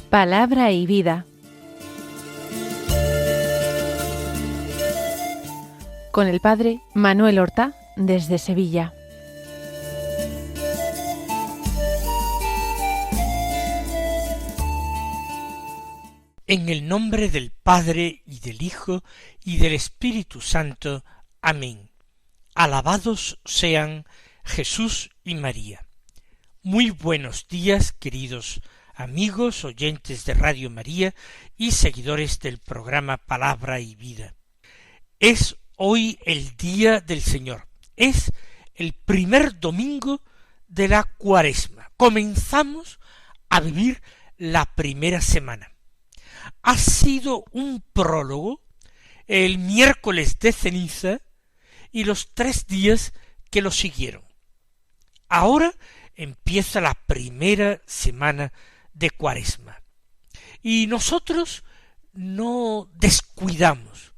Palabra y vida. Con el padre Manuel Horta, desde Sevilla. En el nombre del Padre, y del Hijo, y del Espíritu Santo. Amén. Alabados sean Jesús y María. Muy buenos días, queridos amigos, oyentes de Radio María y seguidores del programa Palabra y Vida. Es hoy el día del Señor. Es el primer domingo de la Cuaresma. Comenzamos a vivir la primera semana. Ha sido un prólogo el miércoles de ceniza y los 3 días que lo siguieron. Ahora empieza la primera semana de Cuaresma. Y nosotros no descuidamos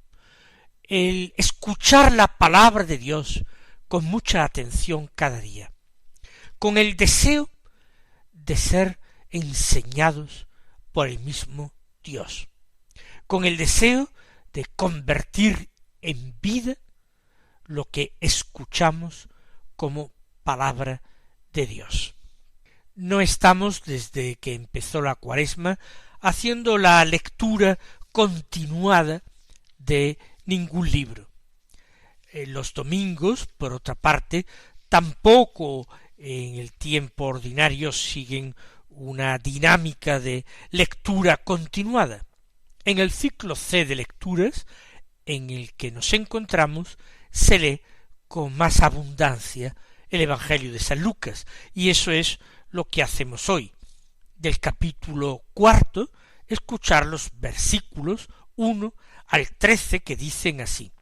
el escuchar la palabra de Dios con mucha atención cada día, con el deseo de ser enseñados por el mismo Dios, con el deseo de convertir en vida lo que escuchamos como palabra de Dios. No estamos, desde que empezó la Cuaresma, haciendo la lectura continuada de ningún libro. Los domingos, por otra parte, tampoco en el tiempo ordinario siguen una dinámica de lectura continuada. En el ciclo C de lecturas, en el que nos encontramos, se lee con más abundancia el Evangelio de San Lucas, y eso es lo que hacemos hoy. Del capítulo 4, escuchar los versículos 1 al 13 que dicen así: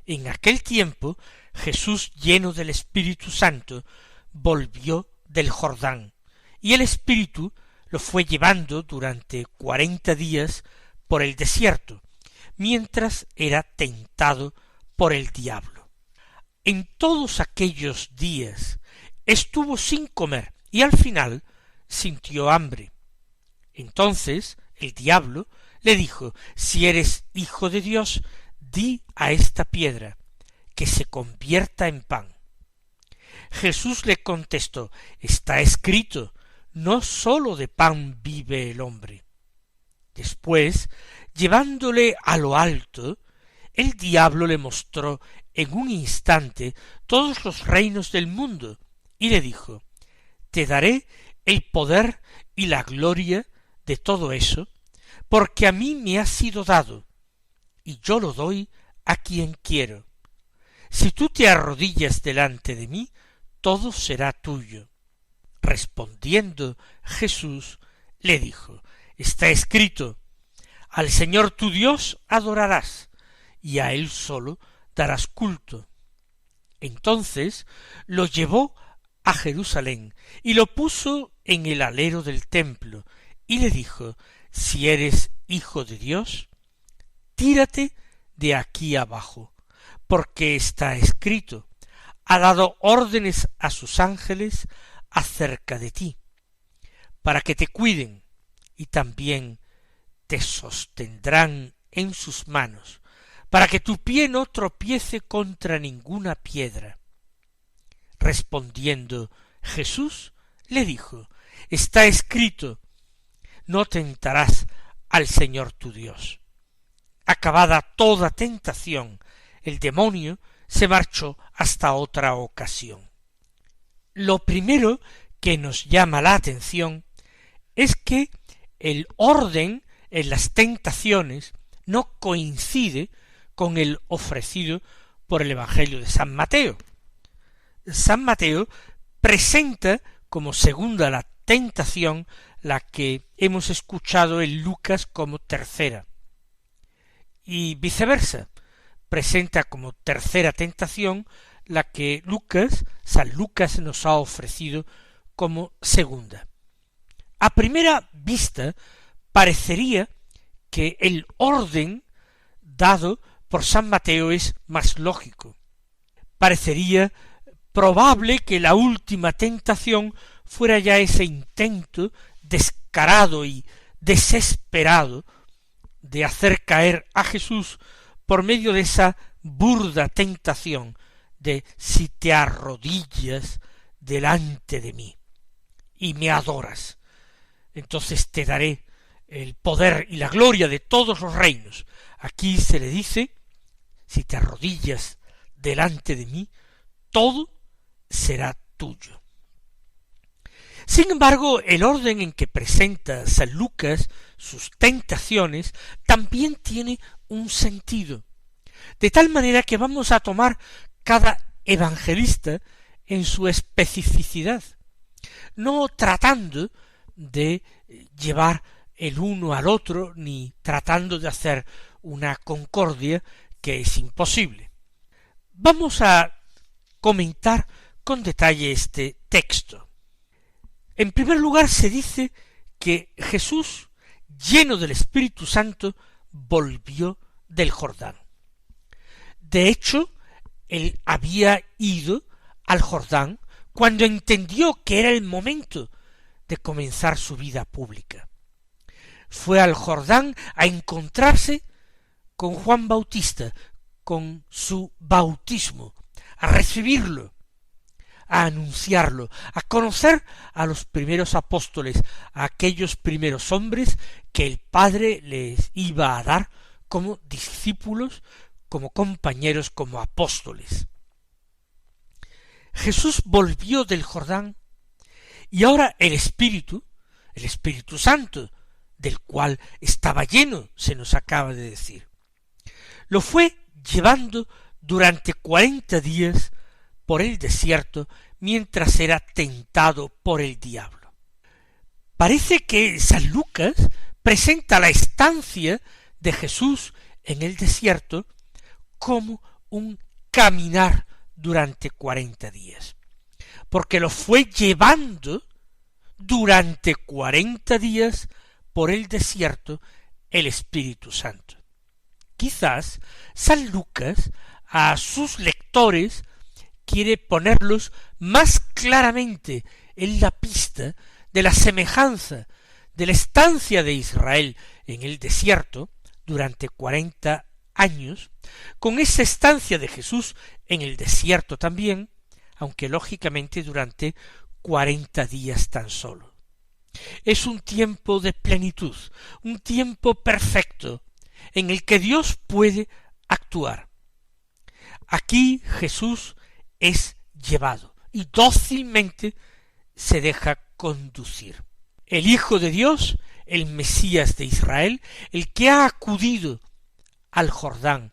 En aquel tiempo Jesús, lleno del Espíritu Santo, volvió del Jordán, y el Espíritu lo fue llevando durante 40 días por el desierto, mientras era tentado por el diablo. En todos aquellos días estuvo sin comer, y al final sintió hambre. Entonces el diablo le dijo: Si eres hijo de Dios, di a esta piedra que se convierta en pan. Jesús le contestó: Está escrito, no sólo de pan vive el hombre. Después, llevándole a lo alto, el diablo le mostró en un instante todos los reinos del mundo, y le dijo: Te daré el poder y la gloria de todo eso, porque a mí me ha sido dado, y yo lo doy a quien quiero. Si tú te arrodillas delante de mí, todo será tuyo. Respondiendo Jesús, le dijo: Está escrito, al Señor tu Dios adorarás, y a Él solo darás culto. Entonces lo llevó a Jerusalén, y lo puso en el alero del templo, y le dijo: Si eres hijo de Dios, tírate de aquí abajo, porque está escrito, ha dado órdenes a sus ángeles acerca de ti, para que te cuiden, y también te sostendrán en sus manos, para que tu pie no tropiece contra ninguna piedra. Respondiendo Jesús, le dijo: Está escrito, no tentarás al Señor tu Dios. Acabada toda tentación, el demonio se marchó hasta otra ocasión. Lo primero que nos llama la atención es que el orden en las tentaciones no coincide con el ofrecido por el Evangelio de San Mateo. San Mateo presenta como segunda la tentación la que hemos escuchado en Lucas como tercera, y viceversa, presenta como tercera tentación la que San Lucas nos ha ofrecido como segunda. A primera vista parecería que el orden dado por San Mateo es más lógico. Parecería probable que la última tentación fuera ya ese intento descarado y desesperado de hacer caer a Jesús por medio de esa burda tentación de si te arrodillas delante de mí y me adoras, entonces te daré el poder y la gloria de todos los reinos. Aquí se le dice, si te arrodillas delante de mí, todo será tuyo. Sin embargo, el orden en que presenta San Lucas sus tentaciones también tiene un sentido, de tal manera que vamos a tomar cada evangelista en su especificidad, no tratando de llevar el uno al otro, ni tratando de hacer una concordia que es imposible. Vamos a comentar con detalle este texto. En primer lugar, se dice que Jesús, lleno del Espíritu Santo, volvió del Jordán. De hecho, él había ido al Jordán cuando entendió que era el momento de comenzar su vida pública. Fue al Jordán a encontrarse con Juan Bautista, con su bautismo, a recibirlo, a anunciarlo, a conocer a los primeros apóstoles, a aquellos primeros hombres que el Padre les iba a dar como discípulos, como compañeros, como apóstoles. Jesús volvió del Jordán y ahora el Espíritu Santo, del cual estaba lleno, se nos acaba de decir, lo fue llevando durante 40 días por el desierto mientras era tentado por el diablo. Parece que San Lucas presenta la estancia de Jesús en el desierto como un caminar durante 40 días, porque lo fue llevando durante 40 días por el desierto el Espíritu Santo. Quizás San Lucas a sus lectores quiere ponerlos más claramente en la pista de la semejanza de la estancia de Israel en el desierto durante 40 años, con esa estancia de Jesús en el desierto también, aunque lógicamente durante 40 días tan solo. Es un tiempo de plenitud, un tiempo perfecto, en el que Dios puede actuar. Aquí Jesús es llevado y dócilmente se deja conducir. El Hijo de Dios, el Mesías de Israel, el que ha acudido al Jordán,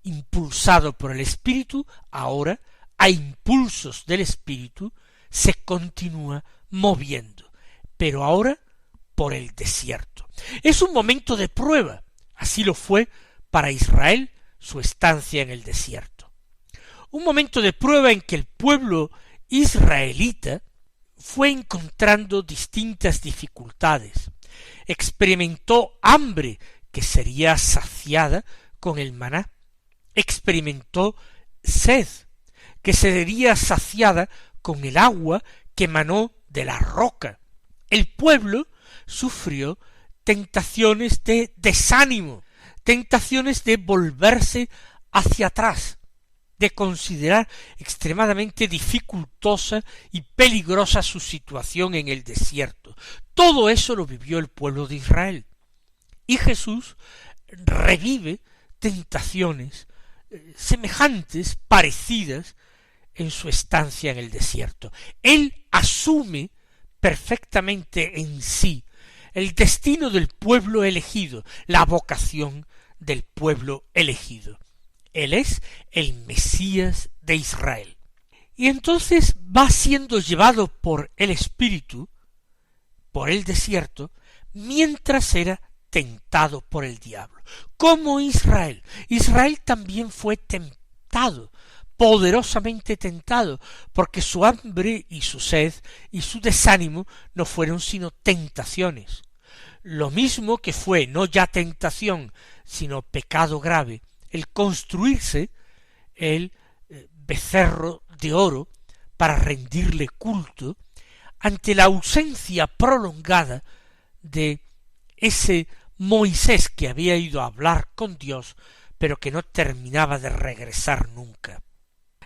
impulsado por el Espíritu, ahora, a impulsos del Espíritu, se continúa moviendo, pero ahora por el desierto. Es un momento de prueba, así lo fue para Israel su estancia en el desierto. Un momento de prueba en que el pueblo israelita fue encontrando distintas dificultades, experimentó hambre que sería saciada con el maná, experimentó sed que sería saciada con el agua que manó de la roca. El pueblo sufrió tentaciones de desánimo, tentaciones de volverse hacia atrás, de considerar extremadamente dificultosa y peligrosa su situación en el desierto. Todo eso lo vivió el pueblo de Israel. Y Jesús revive tentaciones semejantes, parecidas, en su estancia en el desierto. Él asume perfectamente en sí el destino del pueblo elegido, la vocación del pueblo elegido. Él es el Mesías de Israel. Y entonces va siendo llevado por el Espíritu, por el desierto, mientras era tentado por el diablo. Como Israel. Israel también fue tentado, poderosamente tentado, porque su hambre y su sed y su desánimo no fueron sino tentaciones. Lo mismo que fue no ya tentación, sino pecado grave, el construirse el becerro de oro para rendirle culto ante la ausencia prolongada de ese Moisés que había ido a hablar con Dios, pero que no terminaba de regresar nunca.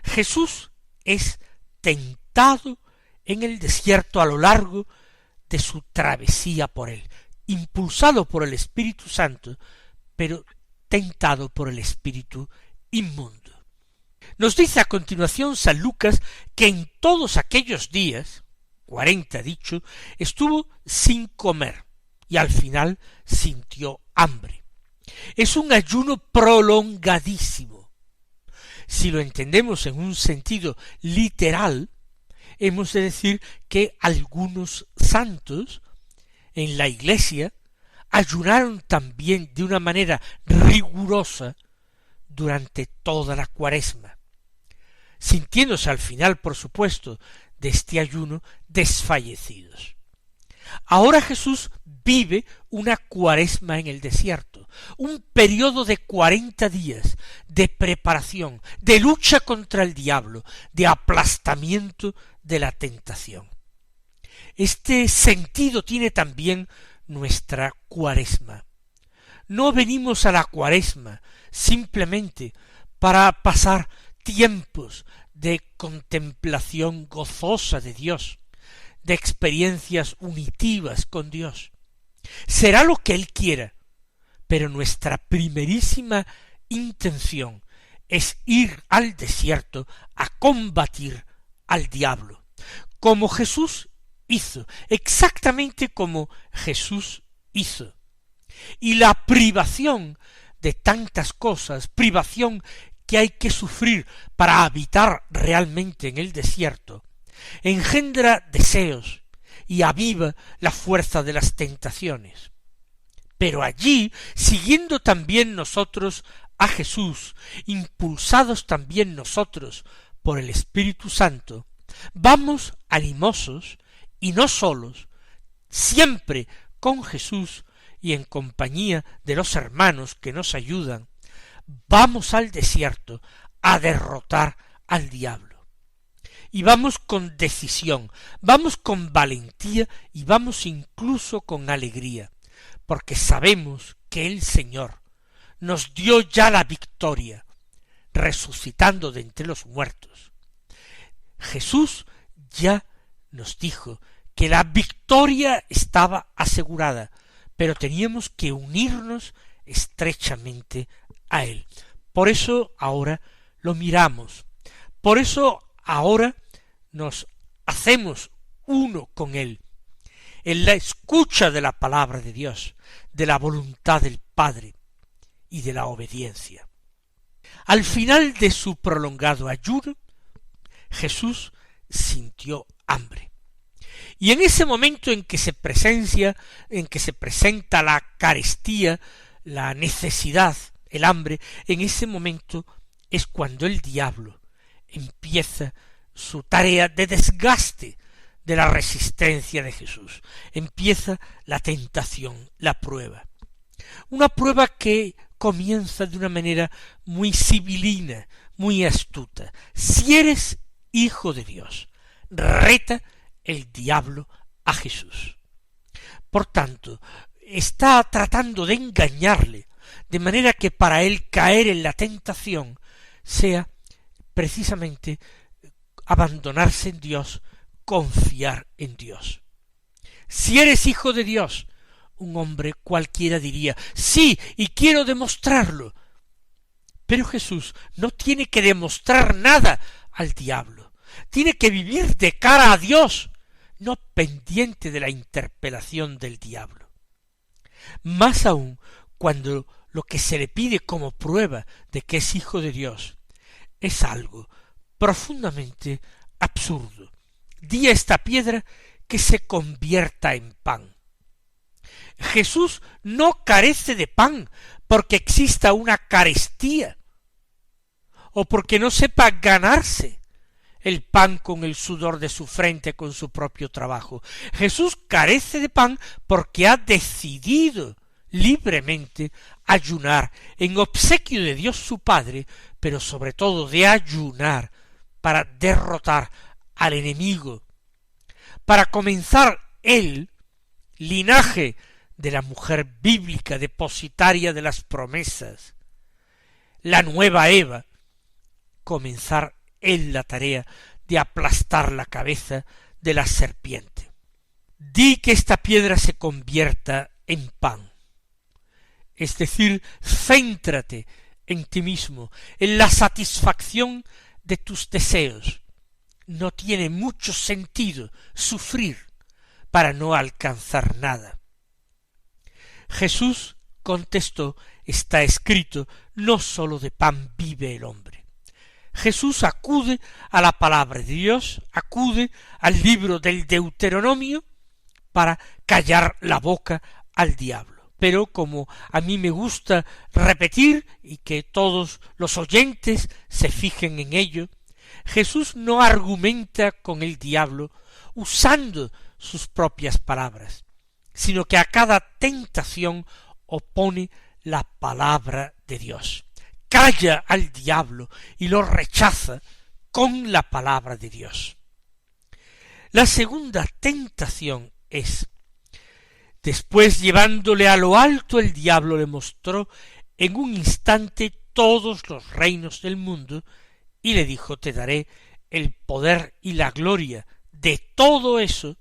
Jesús es tentado en el desierto a lo largo de su travesía por él, impulsado por el Espíritu Santo, pero tentado por el espíritu inmundo. Nos dice a continuación San Lucas que en todos aquellos días, 40 dicho, estuvo sin comer y al final sintió hambre. Es un ayuno prolongadísimo. Si lo entendemos en un sentido literal, hemos de decir que algunos santos en la Iglesia ayunaron también de una manera rigurosa durante toda la Cuaresma, sintiéndose al final, por supuesto, de este ayuno desfallecidos. Ahora Jesús vive una Cuaresma en el desierto, un periodo de 40 días de preparación, de lucha contra el diablo, de aplastamiento de la tentación. Este sentido tiene también nuestra Cuaresma. No venimos a la Cuaresma simplemente para pasar tiempos de contemplación gozosa de Dios, de experiencias unitivas con Dios. Será lo que Él quiera, pero nuestra primerísima intención es ir al desierto a combatir al diablo, como Jesús hizo, exactamente como Jesús hizo. Y la privación de tantas cosas, privación que hay que sufrir para habitar realmente en el desierto, engendra deseos y aviva la fuerza de las tentaciones. Pero allí, siguiendo también nosotros a Jesús, impulsados también nosotros por el Espíritu Santo, vamos animosos y no solos, siempre con Jesús y en compañía de los hermanos que nos ayudan, vamos al desierto a derrotar al diablo. Y vamos con decisión, vamos con valentía y vamos incluso con alegría, porque sabemos que el Señor nos dio ya la victoria, resucitando de entre los muertos. Jesús ya nos dijo que la victoria estaba asegurada, pero teníamos que unirnos estrechamente a Él. Por eso ahora lo miramos, por eso ahora nos hacemos uno con Él, en la escucha de la palabra de Dios, de la voluntad del Padre y de la obediencia. Al final de su prolongado ayuno, Jesús sintió hambre. Y en ese momento en que se presenta la carestía, la necesidad, el hambre, en ese momento es cuando el diablo empieza su tarea de desgaste de la resistencia de Jesús. Empieza la tentación, la prueba. Una prueba que comienza de una manera muy sibilina, muy astuta. Si eres hijo de Dios, reta el diablo a Jesús. Por tanto, está tratando de engañarle, de manera que para él caer en la tentación sea precisamente abandonarse en Dios, confiar en Dios. Si eres hijo de Dios, un hombre cualquiera diría, sí, y quiero demostrarlo. Pero Jesús no tiene que demostrar nada al diablo. Tiene que vivir de cara a Dios, no pendiente de la interpelación del diablo. Más aún cuando lo que se le pide como prueba de que es hijo de Dios es algo profundamente absurdo. Di a esta piedra que se convierta en pan. Jesús no carece de pan porque exista una carestía o porque no sepa ganarse el pan con el sudor de su frente, con su propio trabajo. Jesús carece de pan porque ha decidido libremente ayunar en obsequio de Dios su Padre, pero sobre todo de ayunar para derrotar al enemigo, para comenzar él, linaje de la mujer bíblica depositaria de las promesas, la nueva Eva, comenzar él la tarea de aplastar la cabeza de la serpiente. Di que esta piedra se convierta en pan. Es decir, céntrate en ti mismo, en la satisfacción de tus deseos. No tiene mucho sentido sufrir para no alcanzar nada. Jesús contestó, está escrito, no sólo de pan vive el hombre. Jesús acude a la palabra de Dios, acude al libro del Deuteronomio para callar la boca al diablo. Pero como a mí me gusta repetir y que todos los oyentes se fijen en ello, Jesús no argumenta con el diablo usando sus propias palabras, sino que a cada tentación opone la palabra de Dios. Calla al diablo y lo rechaza con la palabra de Dios. La segunda tentación es, después llevándole a lo alto, el diablo le mostró en un instante todos los reinos del mundo y le dijo, te daré el poder y la gloria de todo eso,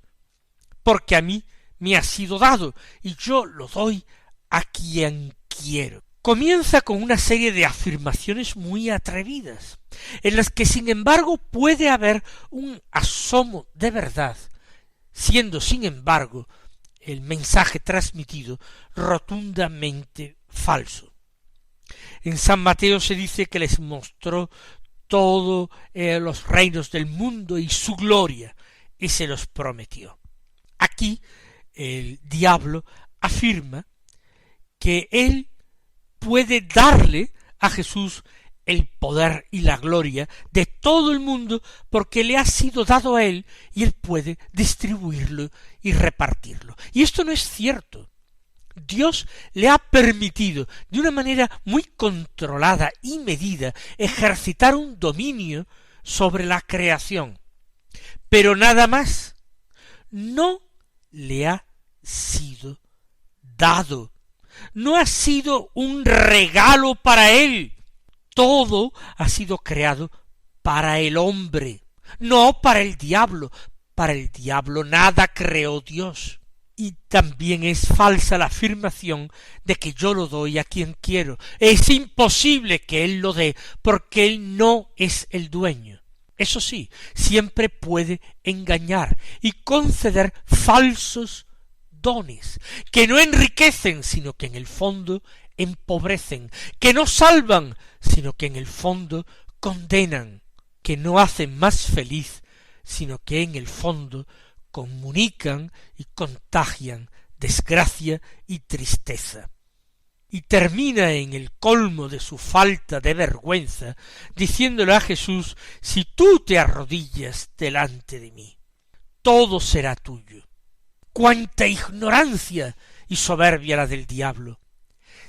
porque a mí me ha sido dado y yo lo doy a quien quiero. Comienza con una serie de afirmaciones muy atrevidas, en las que sin embargo puede haber un asomo de verdad, siendo sin embargo el mensaje transmitido rotundamente falso. En San Mateo se dice que les mostró todos los reinos del mundo y su gloria, y se los prometió. Aquí el diablo afirma que él puede darle a Jesús el poder y la gloria de todo el mundo porque le ha sido dado a él y él puede distribuirlo y repartirlo. Y esto no es cierto. Dios le ha permitido de una manera muy controlada y medida ejercitar un dominio sobre la creación, pero nada más. No le ha sido dado. No ha sido un regalo para él. Todo ha sido creado para el hombre, no para el diablo. Para el diablo nada creó Dios. Y también es falsa la afirmación de que yo lo doy a quien quiero. Es imposible que él lo dé porque él no es el dueño. Eso sí, siempre puede engañar y conceder falsos dones, que no enriquecen, sino que en el fondo empobrecen, que no salvan, sino que en el fondo condenan, que no hacen más feliz, sino que en el fondo comunican y contagian desgracia y tristeza. Y termina en el colmo de su falta de vergüenza, diciéndole a Jesús, si tú te arrodillas delante de mí, todo será tuyo. ¡Cuánta ignorancia y soberbia la del diablo!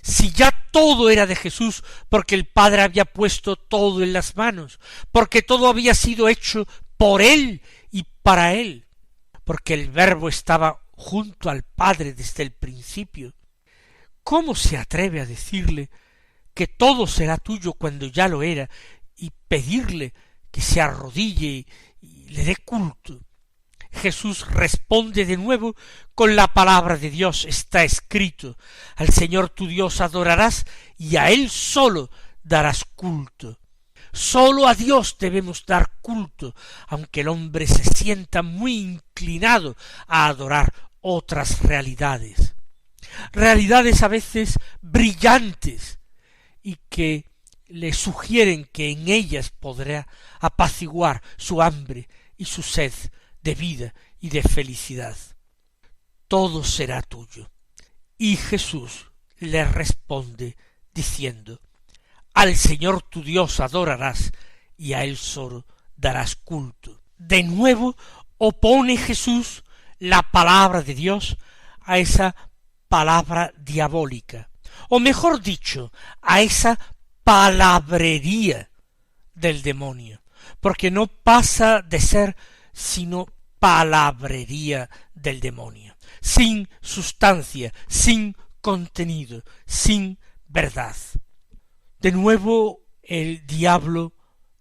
Si ya todo era de Jesús, porque el Padre había puesto todo en las manos, porque todo había sido hecho por él y para él, porque el Verbo estaba junto al Padre desde el principio. ¿Cómo se atreve a decirle que todo será tuyo cuando ya lo era y pedirle que se arrodille y le dé culto? Jesús responde de nuevo con la palabra de Dios. Está escrito, al Señor tu Dios adorarás y a Él solo darás culto. Sólo a Dios debemos dar culto, aunque el hombre se sienta muy inclinado a adorar otras realidades. Realidades a veces brillantes y que le sugieren que en ellas podrá apaciguar su hambre y su sed de vida y de felicidad. Todo será tuyo. Y Jesús le responde diciendo, al Señor tu Dios adorarás y a Él solo darás culto. De nuevo opone Jesús la palabra de Dios a esa palabra diabólica, o mejor dicho, a esa palabrería del demonio, porque no pasa de ser sino palabrería del demonio. sin sustancia, sin contenido, sin verdad. De nuevo el diablo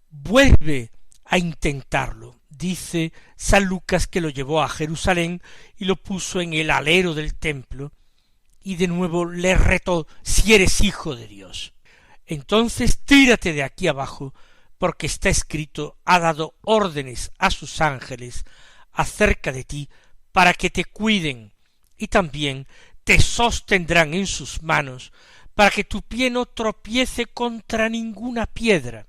vuelve a intentarlo. Dice San Lucas que lo llevó a Jerusalén y lo puso en el alero del templo, y de nuevo le retó: si eres hijo de Dios, entonces tírate de aquí abajo, porque está escrito: ha dado órdenes a sus ángeles acerca de ti, para que te cuiden, y también te sostendrán en sus manos, para que tu pie no tropiece contra ninguna piedra.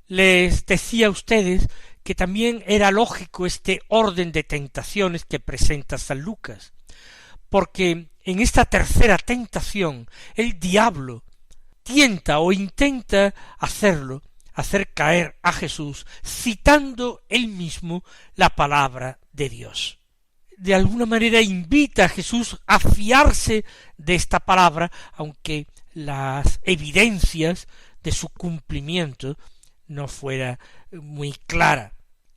Les decía a ustedes que también era lógico este orden de tentaciones que presenta San Lucas, porque en esta tercera tentación el diablo tienta o intenta hacer caer a Jesús, citando él mismo la palabra de Dios. De alguna manera invita a Jesús a fiarse de esta palabra, aunque las evidencias de su cumplimiento no fuera muy clara.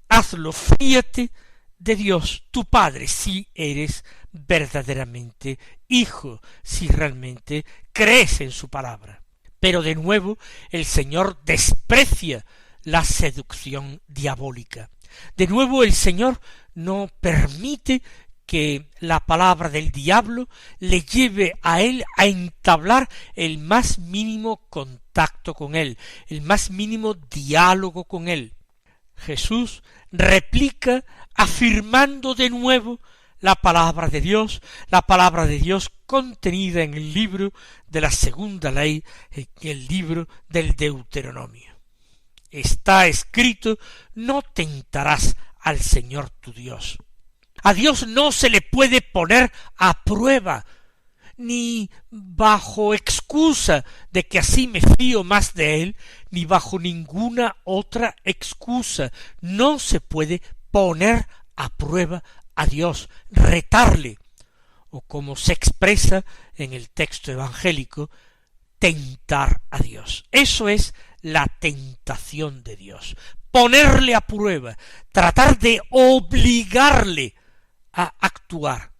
Hazlo, fíate de Dios, tu Padre, si eres verdaderamente hijo, si realmente crees en su palabra. Pero de nuevo el Señor desprecia la seducción diabólica. De nuevo el Señor no permite que la palabra del diablo le lleve a él a entablar el más mínimo contacto con él, el más mínimo diálogo con él. Jesús replica afirmando de nuevo la palabra de Dios contenida en el libro de la segunda ley, en el libro del Deuteronomio. Está escrito: no tentarás al Señor tu Dios. A Dios no se le puede poner a prueba, ni bajo excusa de que así me fío más de él, ni bajo ninguna otra excusa. No se puede poner a prueba a Dios, retarle, o como se expresa en el texto evangélico, tentar a Dios. Eso es la tentación de Dios, ponerle a prueba, tratar de obligarle a actuar,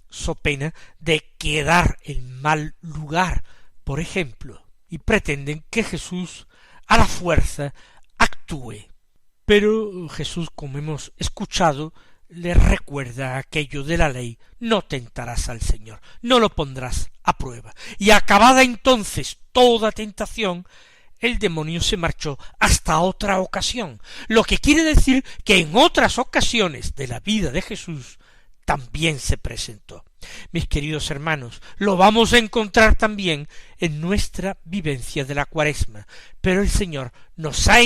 so pena de quedar en mal lugar, por ejemplo, y pretenden que Jesús a la fuerza actúe. Pero Jesús, como hemos escuchado, le recuerda aquello de la ley: no tentarás al Señor, no lo pondrás a prueba. Y acabada entonces toda tentación, el demonio se marchó hasta otra ocasión, lo que quiere decir que en otras ocasiones de la vida de Jesús también se presentó. Mis queridos hermanos, lo vamos a encontrar también en nuestra vivencia de la Cuaresma, pero el Señor nos ha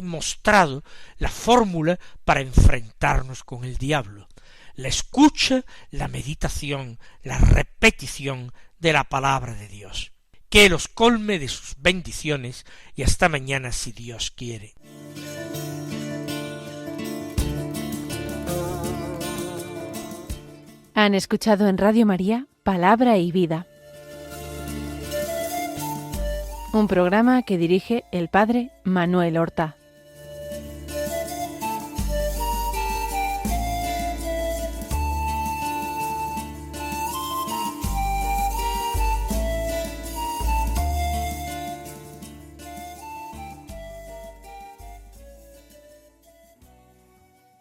mostrado la fórmula para enfrentarnos con el diablo: la escucha, la meditación, la repetición de la palabra de Dios. Que los colme de sus bendiciones, y hasta mañana si Dios quiere. Han escuchado en Radio María Palabra y Vida, un programa que dirige el Padre Manuel Horta.